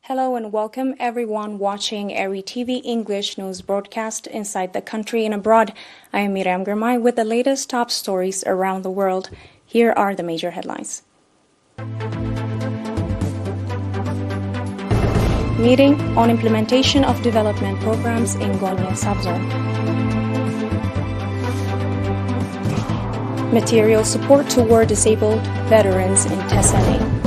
Hello and welcome everyone watching ERi-TV English news broadcast inside the country and abroad. I am Miriam Girmay with the latest top stories around the world. Here are the major headlines. Meeting on implementation of development programs in Gonye subzone. Material support to war-disabled veterans in Tessane.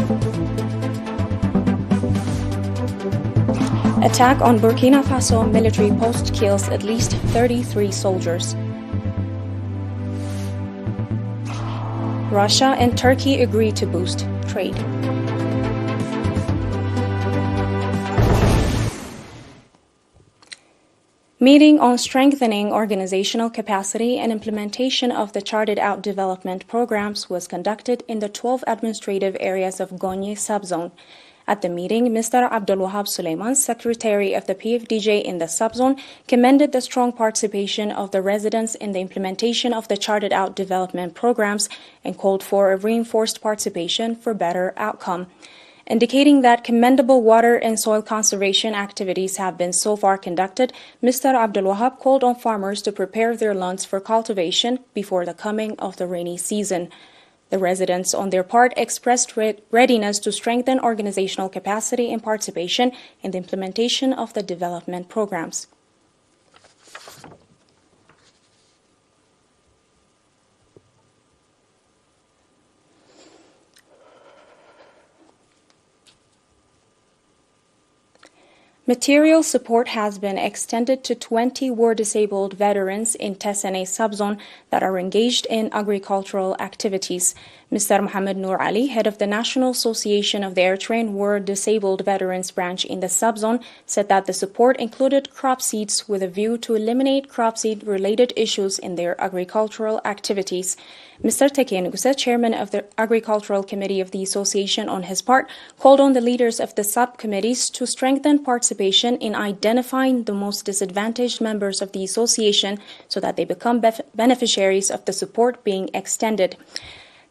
Attack on Burkina Faso military post kills at least 33 soldiers. Russia and Turkey agree to boost trade. Meeting on strengthening organizational capacity and implementation of the charted-out development programs was conducted in the 12 administrative areas of Gonye subzone. At the meeting, Mr. Abdulwahab Suleiman, Secretary of the PFDJ in the subzone, commended the strong participation of the residents in the implementation of the charted-out development programs and called for a reinforced participation for better outcome. Indicating that commendable water and soil conservation activities have been so far conducted, Mr. Abdulwahab called on farmers to prepare their lands for cultivation before the coming of the rainy season. The residents, on their part, expressed readiness to strengthen organizational capacity and participation in the implementation of the development programs. Material support has been extended to 20 war-disabled veterans in Tessane subzone that are engaged in agricultural activities. Mr. Mohammed Noor Ali, head of the National Association of the Eritrean War-Disabled Veterans branch in the subzone, said that the support included crop seeds with a view to eliminate crop seed-related issues in their agricultural activities. Mr. Teke Ngusa, chairman of the Agricultural Committee of the Association, on his part, called on the leaders of the subcommittees to strengthen participation in identifying the most disadvantaged members of the association so that they become beneficiaries of the support being extended.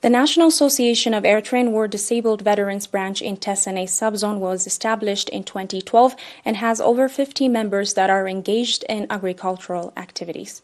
The National Association of Eritrean War-Disabled Veterans branch in Tessane subzone was established in 2012 and has over 50 members that are engaged in agricultural activities.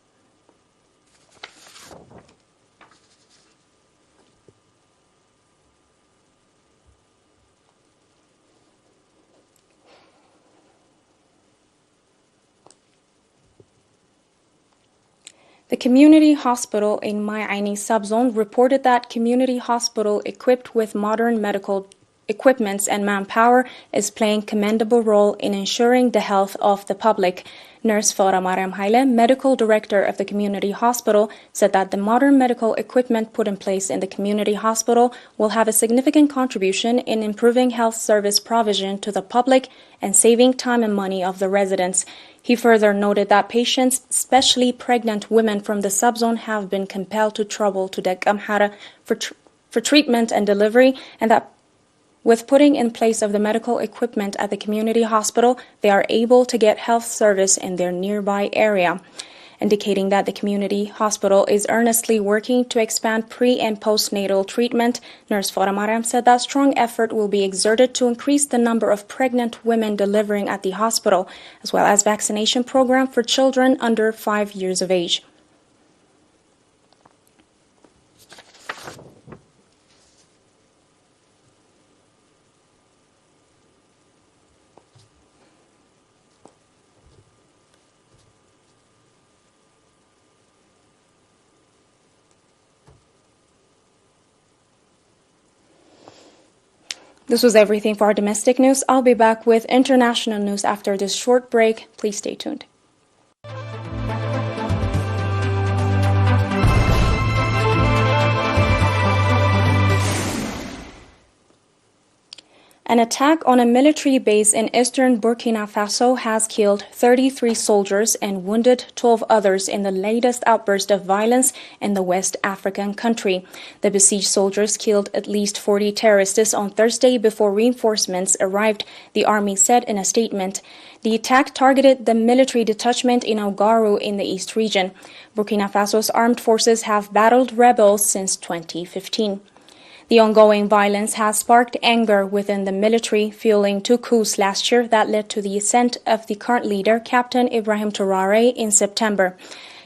The community hospital in Mai'aini subzone reported that community hospital equipped with modern medical equipments and manpower is playing commendable role in ensuring the health of the public. Nurse Farah Mariam Haile, medical director of the community hospital, said that the modern medical equipment put in place in the community hospital will have a significant contribution in improving health service provision to the public and saving time and money of the residents. He further noted that patients, especially pregnant women from the subzone, have been compelled to travel to Dek Amhara for treatment and delivery, and that with putting in place of the medical equipment at the community hospital, they are able to get health service in their nearby area. Indicating that the community hospital is earnestly working to expand pre- and postnatal treatment, Nurse Farah Mariam said that strong effort will be exerted to increase the number of pregnant women delivering at the hospital, as well as vaccination program for children under 5 years of age. This was everything for our domestic news. I'll be back with international news after this short break. Please stay tuned. An attack on a military base in eastern Burkina Faso has killed 33 soldiers and wounded 12 others in the latest outburst of violence in the West African country. The besieged soldiers killed at least 40 terrorists on Thursday before reinforcements arrived, the army said in a statement. The attack targeted the military detachment in Ouagaru in the East region. Burkina Faso's armed forces have battled rebels since 2015. The ongoing violence has sparked anger within the military, fueling 2 coups last year that led to the ascent of the current leader, Captain Ibrahim Traoré, in September.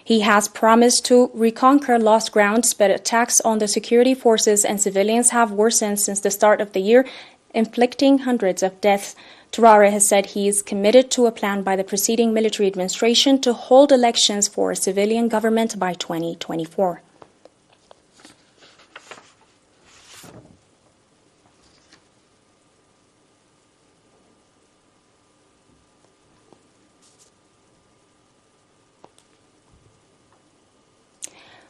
He has promised to reconquer lost grounds, but attacks on the security forces and civilians have worsened since the start of the year, inflicting hundreds of deaths. Traoré has said he is committed to a plan by the preceding military administration to hold elections for a civilian government by 2024.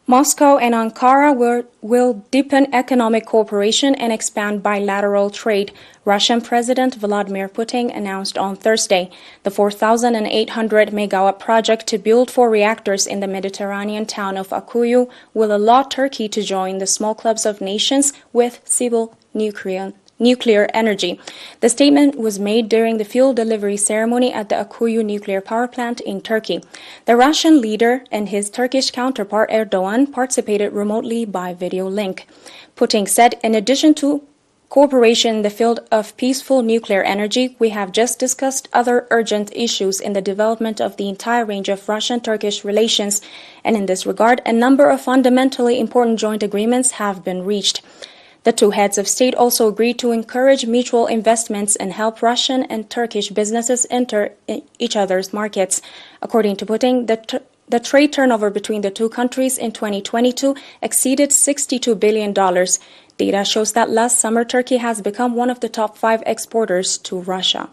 Moscow and Ankara will deepen economic cooperation and expand bilateral trade, Russian President Vladimir Putin announced on Thursday. The 4,800-megawatt project to build 4 reactors in the Mediterranean town of Akuyu will allow Turkey to join the small clubs of nations with civil nuclear energy. The statement was made during the fuel delivery ceremony at the Akuyu nuclear power plant in Turkey. The Russian leader and his Turkish counterpart Erdogan participated remotely by video link. Putin said, in addition to cooperation in the field of peaceful nuclear energy, we have just discussed other urgent issues in the development of the entire range of Russian-Turkish relations, and in this regard, a number of fundamentally important joint agreements have been reached. The 2 heads of state also agreed to encourage mutual investments and help Russian and Turkish businesses enter each other's markets. According to Putin, the trade turnover between the 2 countries in 2022 exceeded $62 billion. Data shows that last summer Turkey has become one of the top 5 exporters to Russia.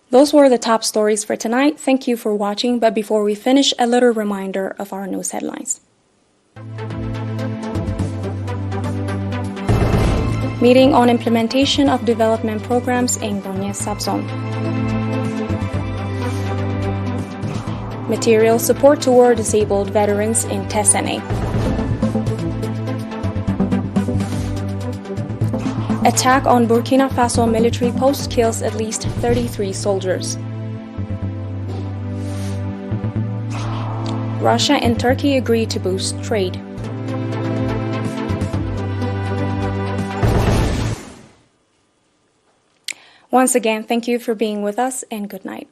Those were the top stories for tonight. Thank you for watching, but before we finish, a little reminder of our news headlines. Meeting on implementation of development programs in Donetsk subzone. Material support to war disabled veterans in Tesene. Attack on Burkina Faso military post kills at least 33 soldiers. Russia and Turkey agree to boost trade. Once again, thank you for being with us and good night.